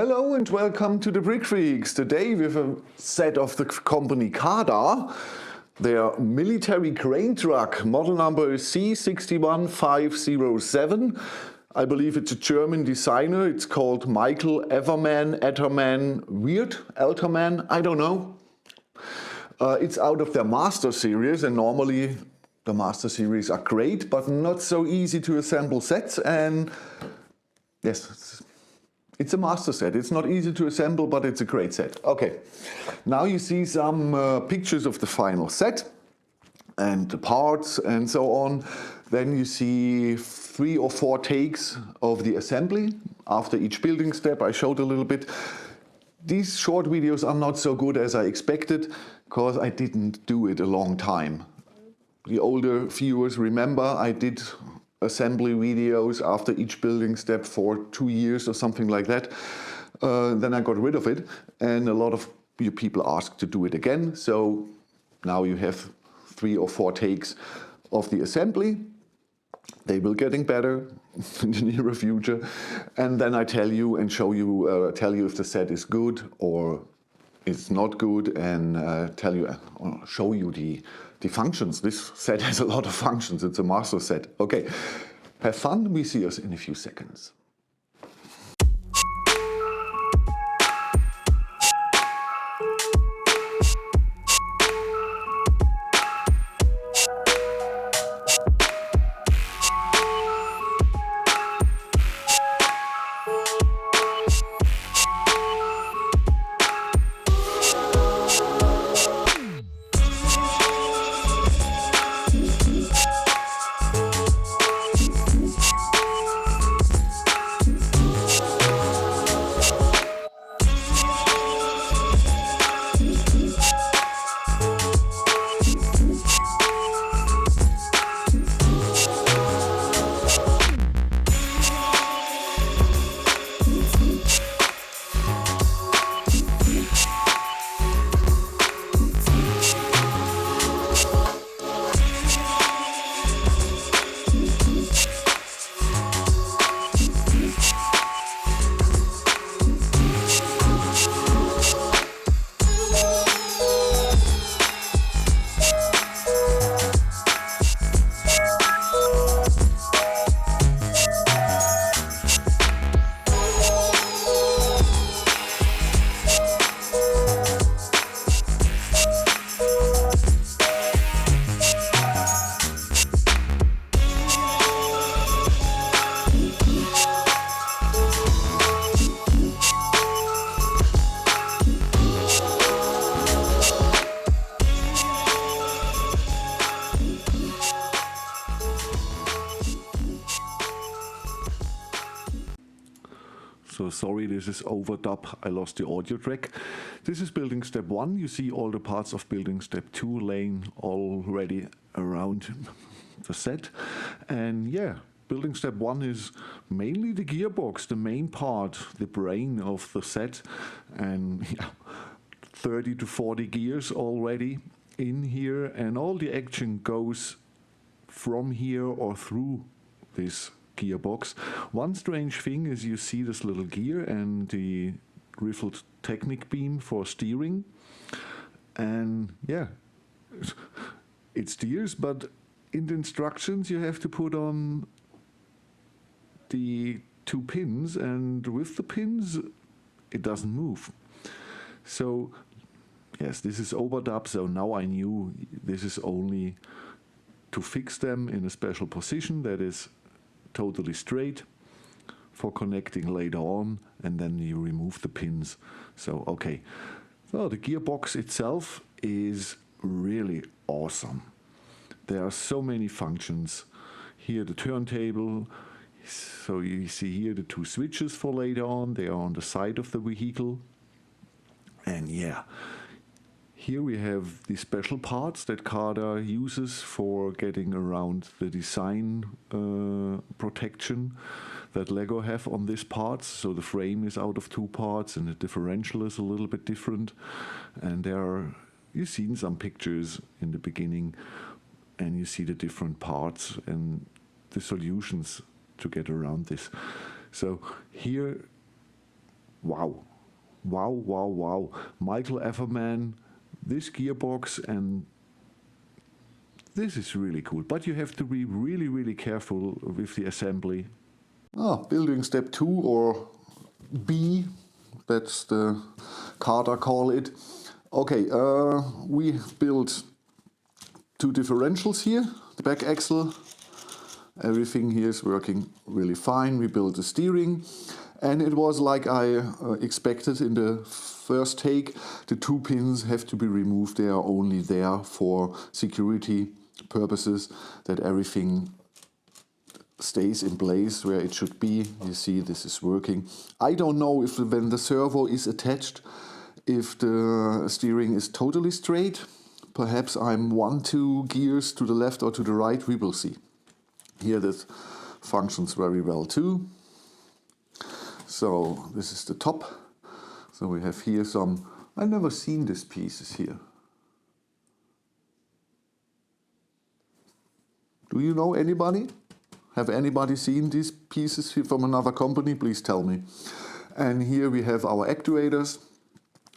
Hello and welcome to the Brick Freaks. Today with a set of the company Cada, their military crane truck. Model number is C61507. I believe it's a German designer. It's called Michael Etterman Weird Alterman. I don't know. It's out of their Master series, and normally the Master series are great, but not so easy to assemble sets. And yes, it's a Master set. It's not easy to assemble, but it's a great set. Okay, now you see some pictures of the final set and the parts and so on. Then you see 3 or 4 takes of the assembly. After each building step, I showed a little bit. These short videos are not so good as I expected, because I didn't do it a long time. The older viewers remember I did assembly videos after each building step for 2 years or something like that. Then I got rid of it, and a lot of you people asked to do it again. So now you have 3 or 4 takes of the assembly. They will getting better in the near future, and then I tell you and show you, tell you if the set is good or it's not good, and tell you, show you the functions. This set has a lot of functions. It's a Master set. Okay, have fun. We see us in a few seconds. So sorry, this is overdub. I lost the audio track. This is building step 1. You see all the parts of building step 2 laying already around the set. And yeah, building step 1 is mainly the gearbox, the main part, the brain of the set. And yeah, 30 to 40 gears already in here, and all the action goes from here or through this gearbox. One strange thing is you see this little gear and the riffled Technic beam for steering, and yeah, it steers, but in the instructions you have to put on the 2 pins, and with the pins it doesn't move. So yes, this is overdub, so now I knew this is only to fix them in a special position that is totally straight for connecting later on, and then you remove the pins. So okay, so the gearbox itself is really awesome. There are so many functions. Here the turntable, so you see here the 2 switches for later on. They are on the side of the vehicle, and yeah, here we have the special parts that Cada uses for getting around the design protection that Lego have on these parts. So the frame is out of 2 parts, and the differential is a little bit different. And there are, you've seen some pictures in the beginning, and you see the different parts and the solutions to get around this. So here Wow. Wow, wow, wow. Michael Everman, this gearbox, and this is really cool. But you have to be really, really careful with the assembly. Building step 2 or B, that's the Cada call it. Okay, we built 2 differentials here, the back axle. Everything here is working really fine. We built the steering, and it was like I expected in the first take. The 2 pins have to be removed. They are only there for security purposes, that everything stays in place where it should be. You see, this is working. I don't know if when the servo is attached, if the steering is totally straight. Perhaps I'm 1-2 gears to the left or to the right. We will see. Here this functions very well too. So this is the top. So we have here some, I've never seen these pieces here. Do you know anybody? Have anybody seen these pieces from another company? Please tell me. And here we have our actuators,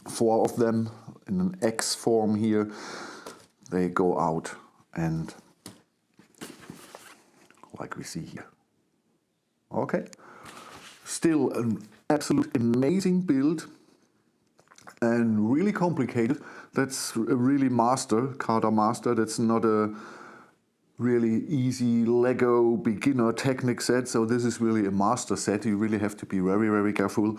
4 of them in an X form here. They go out and like we see here. Okay. Still an absolute amazing build and really complicated. That's a really Cada master. That's not a really easy Lego beginner technic set. So this is really a master set. You really have to be very, very careful.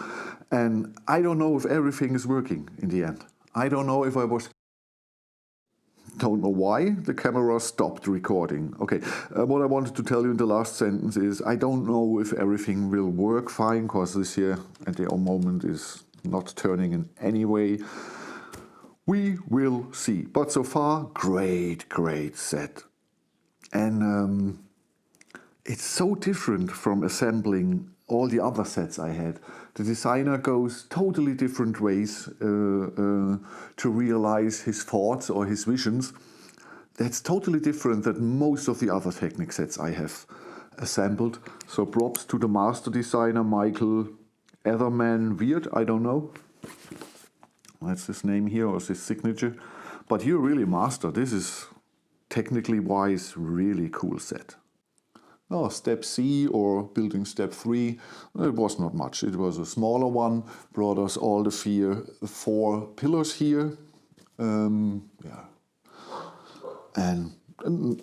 And I don't know if everything is working in the end. I don't know if I was... Don't know why the camera stopped recording. Okay, what I wanted to tell you in the last sentence is I don't know if everything will work fine, because this here at the moment is not turning in any way. We will see. But so far, great, great set. And it's so different from assembling all the other sets I had. The designer goes totally different ways to realize his thoughts or his visions. That's totally different than most of the other Technic sets I have assembled. So props to the master designer, Michael Everman Weird, I don't know. That's his name here, or his signature. But you're really master. This is technically wise, really cool set. Oh, step C or building step 3, it was not much. It was a smaller one, brought us all the 4 pillars here. Yeah. And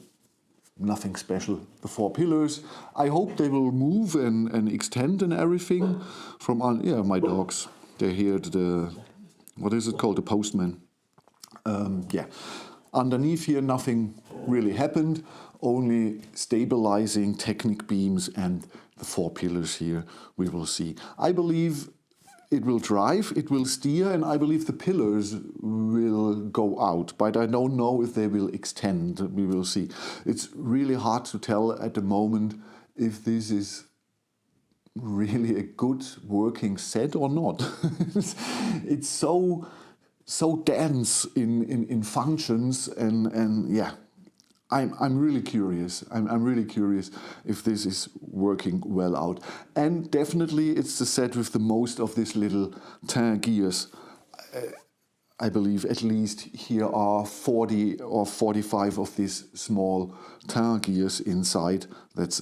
nothing special. The 4 pillars. I hope they will move and extend and everything. From, yeah, my dogs. They're here at the, what is it called, the postman. Yeah. Underneath here, nothing really happened. Only stabilizing Technic beams and the 4 pillars here, we will see. I believe it will drive, it will steer, and I believe the pillars will go out, but I don't know if they will extend. We will see. It's really hard to tell at the moment if this is really a good working set or not. It's so dense in functions, and yeah. I'm really curious. I'm really curious if this is working well out. And definitely it's the set with the most of these little 10 gears. I believe at least here are 40 or 45 of these small 10 gears inside. That's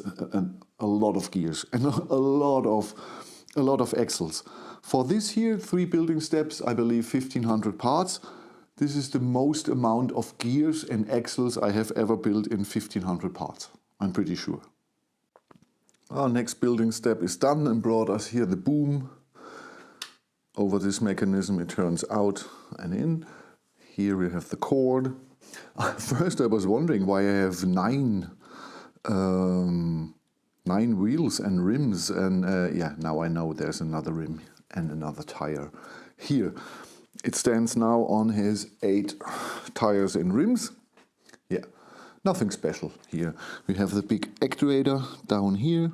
a lot of gears and a lot of axles. For this here, 3 building steps, I believe 1500 parts. This is the most amount of gears and axles I have ever built in 1500 parts, I'm pretty sure. Our next building step is done and brought us here the boom. Over this mechanism it turns out and in. Here we have the cord. First I was wondering why I have 9 wheels and rims, and yeah, now I know there's another rim and another tire here. It stands now on his 8 tires and rims. Yeah, nothing special here. We have the big actuator down here.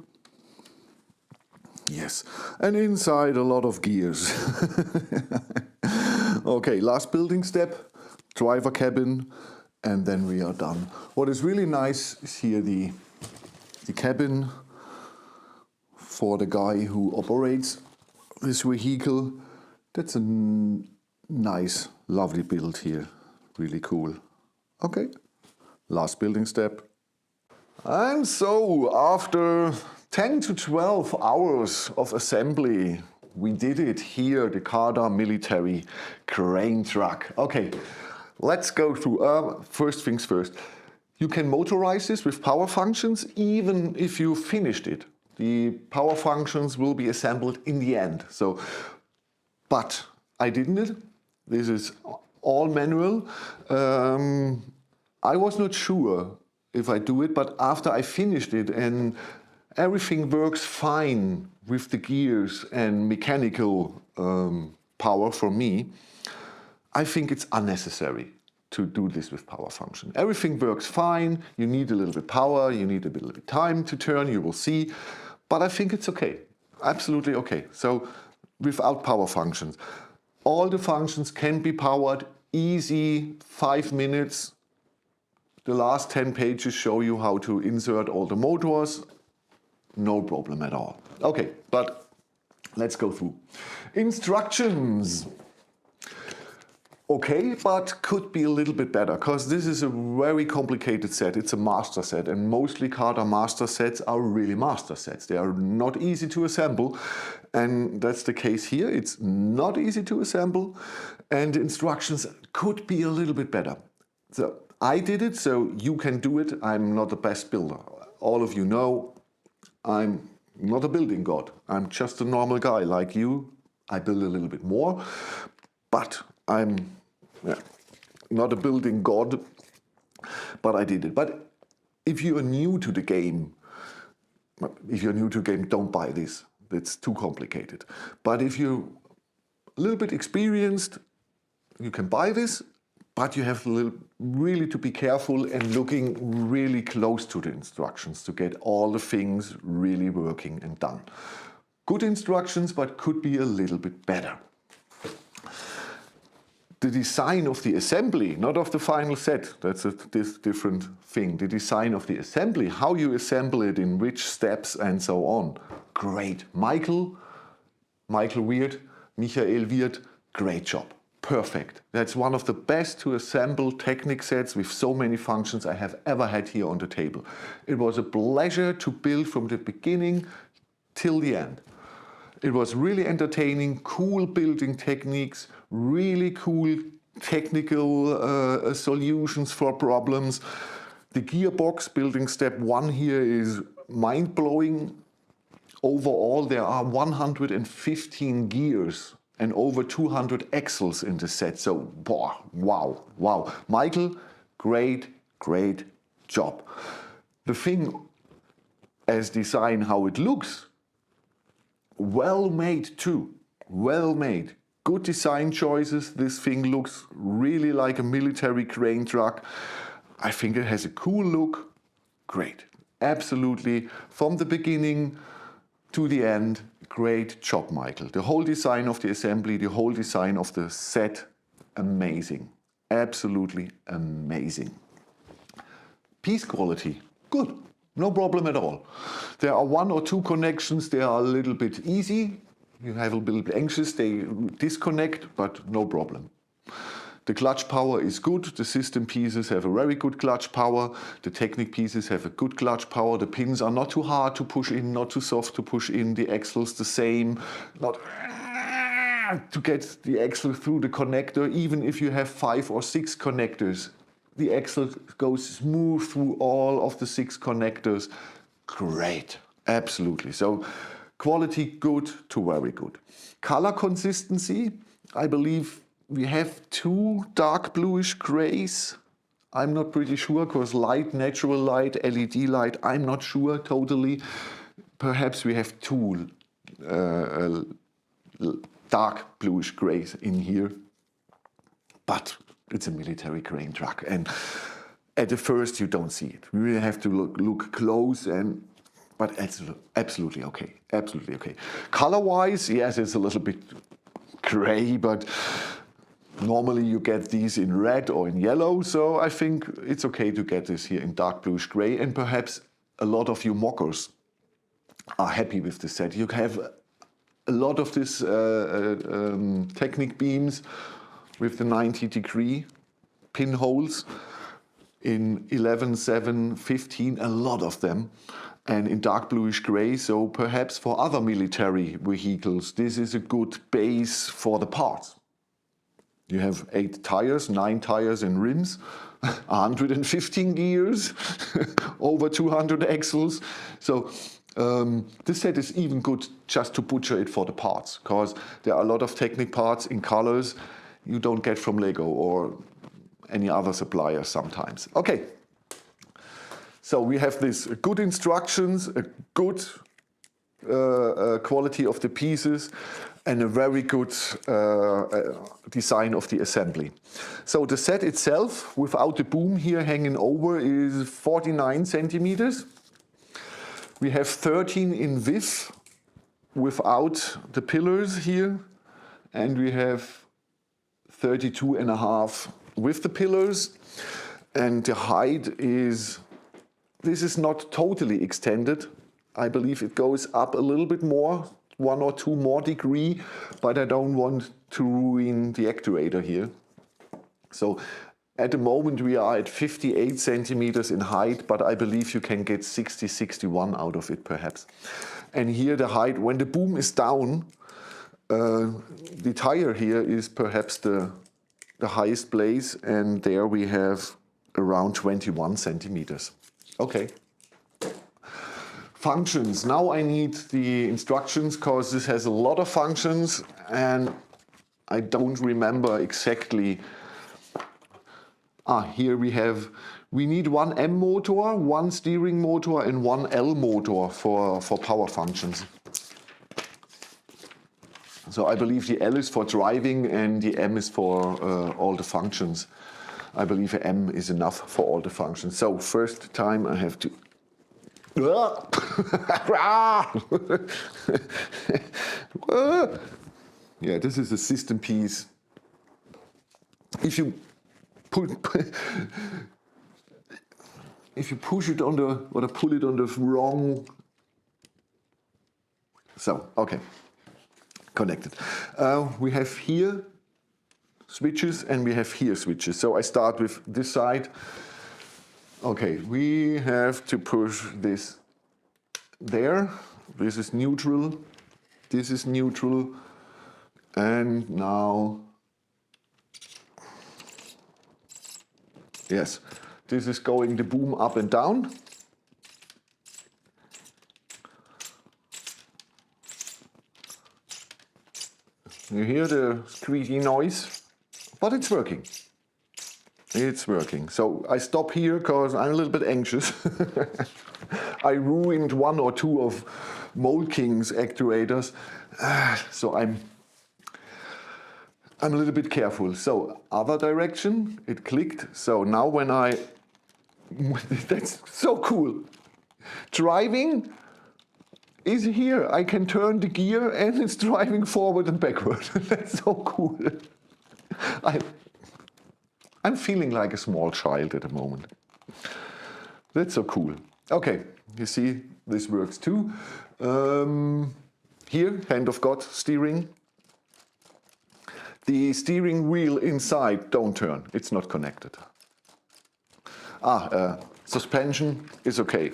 Yes, and inside a lot of gears. Okay, last building step, driver cabin, and then we are done. What is really nice is here the cabin for the guy who operates this vehicle. That's a nice, lovely build here. Really cool. Okay, last building step. And so, after 10 to 12 hours of assembly, we did it here, the Cada military crane truck. Okay, let's go through. First things first. You can motorize this with power functions even if you finished it. The power functions will be assembled in the end. So, but I didn't it. This is all manual. I was not sure if I do it, but after I finished it and everything works fine with the gears and mechanical power for me, I think it's unnecessary to do this with power function. Everything works fine, you need a little bit power, you need a little bit time to turn, you will see, but I think it's okay, absolutely okay. So without power functions. All the functions can be powered, easy, 5 minutes. The last 10 pages show you how to insert all the motors. No problem at all. Okay, but let's go through. Instructions. Okay, but could be a little bit better, because this is a very complicated set. It's a master set, and mostly Cada master sets are really master sets. They are not easy to assemble, and that's the case here. It's not easy to assemble, and the instructions could be a little bit better. So I did it, so you can do it. I'm not the best builder. All of you know I'm not a building god. I'm just a normal guy like you. I build a little bit more, but I'm not a building god, but I did it. But if you are new to the game, don't buy this. It's too complicated. But if you're a little bit experienced, you can buy this, but you have really to be careful and looking really close to the instructions to get all the things really working and done. Good instructions, but could be a little bit better. The design of the assembly, not of the final set, that's a different thing. The design of the assembly, how you assemble it, in which steps and so on. Great. Michael Wirth, Michael Wirth, great job. Perfect. That's one of the best to assemble Technic sets with so many functions I have ever had here on the table. It was a pleasure to build from the beginning till the end. It was really entertaining, cool building techniques, really cool technical solutions for problems. The gearbox building step 1 here is mind-blowing. Overall, there are 115 gears and over 200 axles in the set. So, wow. Michael, great job. The thing as design, how it looks, well made too, well made. Good design choices. This thing looks really like a military crane truck. I think it has a cool look. Great, absolutely. From the beginning to the end, great job, Michael. The whole design of the assembly, the whole design of the set, amazing. Absolutely amazing. Piece quality, good. No problem at all. There are 1 or 2 connections, they are a little bit easy. You have a little bit anxious, they disconnect, but no problem. The clutch power is good, the system pieces have a very good clutch power, the Technic pieces have a good clutch power, the pins are not too hard to push in, not too soft to push in, the axles the same, not to get the axle through the connector, even if you have 5 or 6 connectors. The axle goes smooth through all of the 6 connectors. Great, absolutely. So quality good to very good. Color consistency, I believe we have 2 dark bluish grays. I'm not pretty sure, because light, natural light, LED light, I'm not sure totally. Perhaps we have 2 dark bluish grays in here. But it's a military crane truck, and at the first you don't see it. We really have to look close, but it's absolutely okay. Absolutely okay. Color-wise, yes, it's a little bit gray, but normally you get these in red or in yellow, so I think it's okay to get this here in dark bluish gray, and perhaps a lot of you mockers are happy with the set. You have a lot of this Technic beams with the 90-degree pinholes in 11, 7, 15, a lot of them, and in dark bluish gray. So perhaps for other military vehicles, this is a good base for the parts. You have 8 tires, 9 tires and rims, 115 gears, over 200 axles. So this set is even good just to butcher it for the parts, because there are a lot of Technic parts in colors you don't get from Lego or any other supplier sometimes. Okay, so we have this good instructions, a good quality of the pieces, and a very good design of the assembly. So the set itself, without the boom here hanging over, is 49 centimeters. We have 13 in width without the pillars here, and we have 32.5 with the pillars. And the height is, this is not totally extended. I believe it goes up a little bit more, 1 or 2 more degree, but I don't want to ruin the actuator here. So at the moment we are at 58 centimeters in height, but I believe you can get 60, 61 out of it perhaps. And here the height, when the boom is down, the tire here is perhaps the highest place, and there we have around 21 centimeters. Okay. Functions. Now I need the instructions, because this has a lot of functions and I don't remember exactly. Here we need one M motor, one steering motor and one L motor for power functions. So I believe the L is for driving and the M is for all the functions. I believe a M is enough for all the functions. So first time I have to... Yeah, this is a system piece. If you push it on the, or pull it on the wrong... So, okay. Connected. We have here switches and we have here switches. So I start with this side. Okay, we have to push this there. This is neutral. This is neutral. And now, yes, this is going the boom up and down. You hear the squeaky noise, but it's working. It's working. So I stop here because I'm a little bit anxious. I ruined 1 or 2 of Mold King's actuators, so I'm a little bit careful. So other direction, it clicked. So now when I, that's so cool. Driving is here. I can turn the gear and it's driving forward and backward. That's so cool. I'm feeling like a small child at the moment. That's so cool. Okay, you see, this works too. Here, hand of God steering. The steering wheel inside don't turn, it's not connected. Suspension is okay,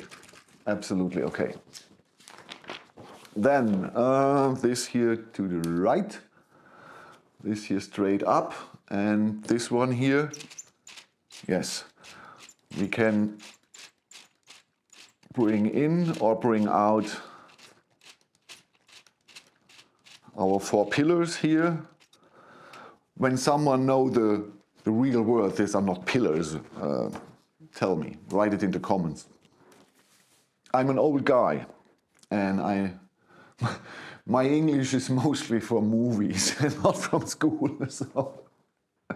absolutely okay. Then this here to the right, this here straight up, and this one here, yes, we can bring in or bring out our 4 pillars here. When someone knows the real word, these are not pillars, tell me, write it in the comments. I'm an old guy and my English is mostly from movies and not from school. So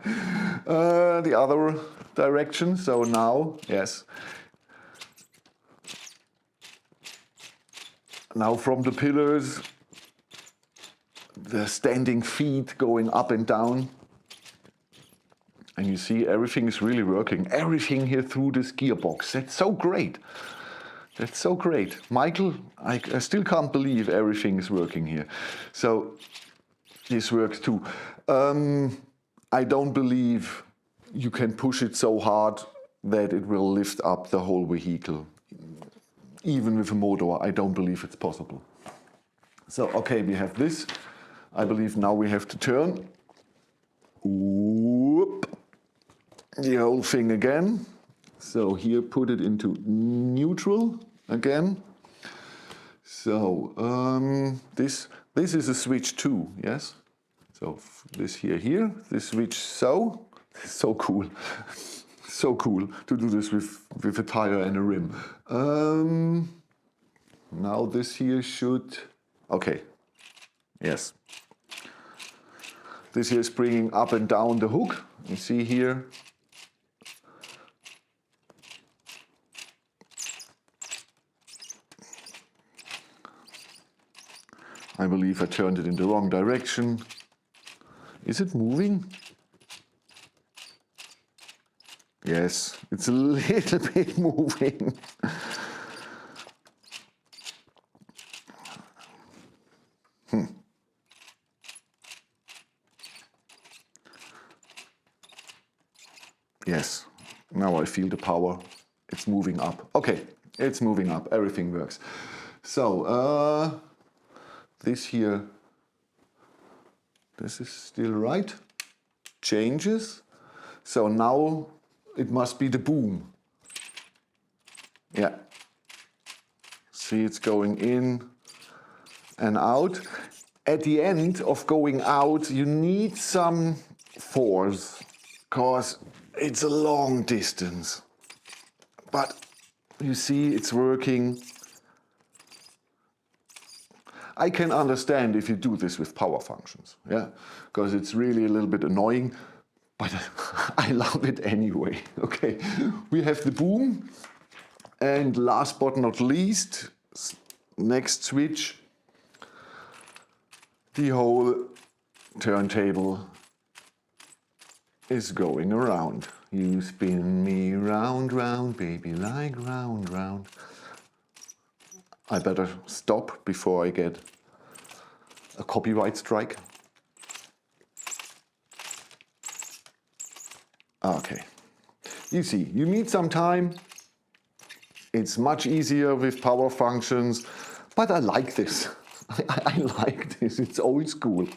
the other direction, so now, yes. Now from the pillars, the standing feet going up and down. And you see everything is really working. Everything here through this gearbox. That's so great. That's so great. Michael, I still can't believe everything is working here. So this works too. I don't believe you can push it so hard that it will lift up the whole vehicle. Even with a motor, I don't believe it's possible. So, okay, we have this. I believe now we have to turn. Whoop. The whole thing again. So here, put it into neutral again. So this is a switch too, yes? So this here, this switch so cool. So cool to do this with a tire and a rim. Now this here should, okay, yes. This here is bringing up and down the hook. You see here. I believe I turned it in the wrong direction. Is it moving? Yes, it's a little bit moving. Yes, now I feel the power. It's moving up. Okay, it's moving up. Everything works. So, this here, this is still right. Changes. So now it must be the boom. Yeah. See, it's going in and out. At the end of going out, you need some force, because it's a long distance. But you see, it's working. I can understand if you do this with power functions, yeah, because it's really a little bit annoying, but I love it anyway. Okay, we have the boom, and last but not least, next switch, the whole turntable is going around. You spin me round, round, baby, like round, round. I better stop before I get a copyright strike. Okay. You see, you need some time. It's much easier with power functions, but I like this. I like this. It's old school.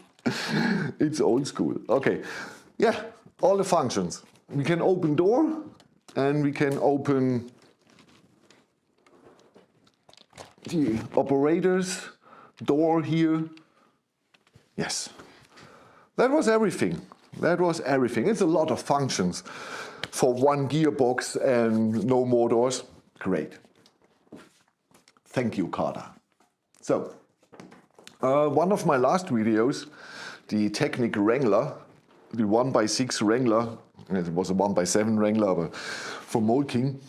It's old school. Okay. Yeah, all the functions. We can open door and we can open the operator's door here. Yes. That was everything. That was everything. It's a lot of functions for one gearbox and no motors. Great. Thank you, Cada. So, one of my last videos, the Technic Wrangler, the 1x6 Wrangler, it was a 1x7 Wrangler but for molting,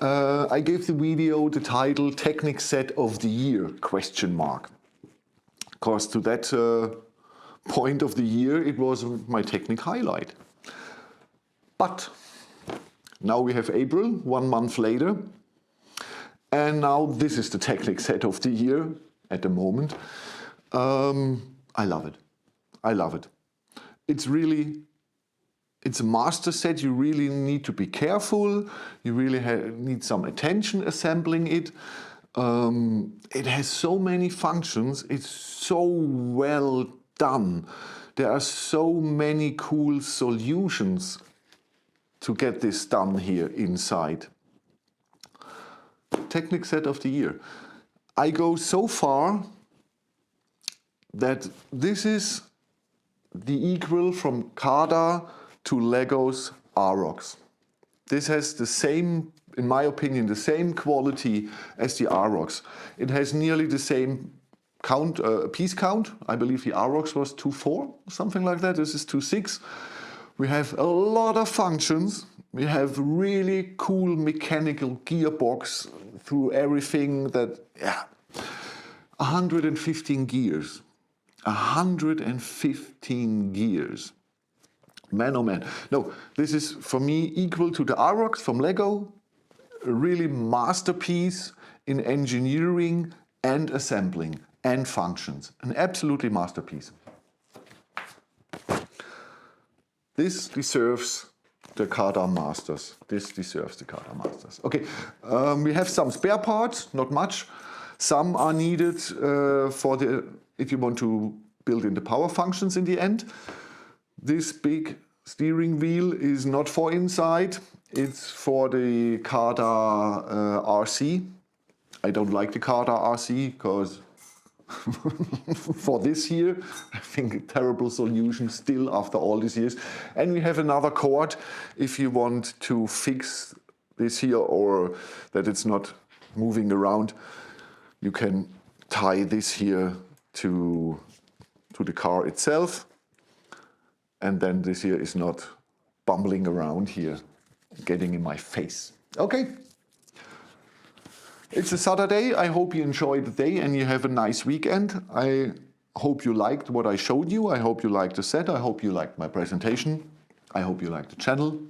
I gave the video the title Technic Set of the Year, ? Because to that point of the year it was my Technic highlight. But now we have April, 1 month later, and now this is the Technic Set of the Year at the moment. I love it. I love it. It's a master set. You really need to be careful. You really need some attention assembling it. It has so many functions. It's so well done. There are so many cool solutions to get this done here inside. Technic Set of the Year. I go so far that this is the equal from Cada to Lego's Arocs. This has the same, in my opinion, the same quality as the Arocs. It has nearly the same count, piece count. I believe the Arocs was 2.4, something like that. This is 2.6. We have a lot of functions. We have really cool mechanical gearbox through everything that, yeah, 115 gears. 115 gears. Man, oh man. No, this is for me equal to the Arocs from Lego. A really masterpiece. in engineering and assembling and functions. An absolutely masterpiece. This deserves the Cada Masters. This deserves the Cada Masters. Okay, we have some spare parts, not much. Some are needed if you want to build in the power functions in the end. This big steering wheel is not for inside. It's for the Cada RC. I don't like the Cada RC because for this here, I think a terrible solution still after all these years. And we have another cord if you want to fix this here or that it's not moving around. You can tie this here to the car itself. And then this here is not bumbling around here, getting in my face. Okay. It's a Saturday. I hope you enjoyed the day and you have a nice weekend. I hope you liked what I showed you. I hope you liked the set. I hope you liked my presentation. I hope you liked the channel.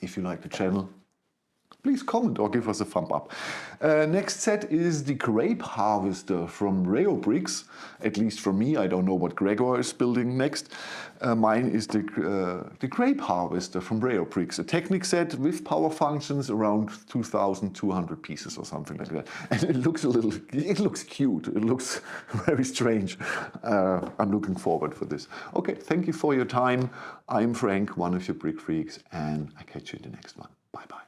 If you like the channel, please comment or give us a thumb up. Next set is the grape harvester from Arocs. At least for me, I don't know what Gregor is building next. Mine is the grape harvester from Arocs, a Technic set with power functions around 2,200 pieces or something like that. And it looks cute. It looks very strange. I'm looking forward for this. Okay, thank you for your time. I'm Frank, one of your brick freaks, and I catch you in the next one. Bye bye.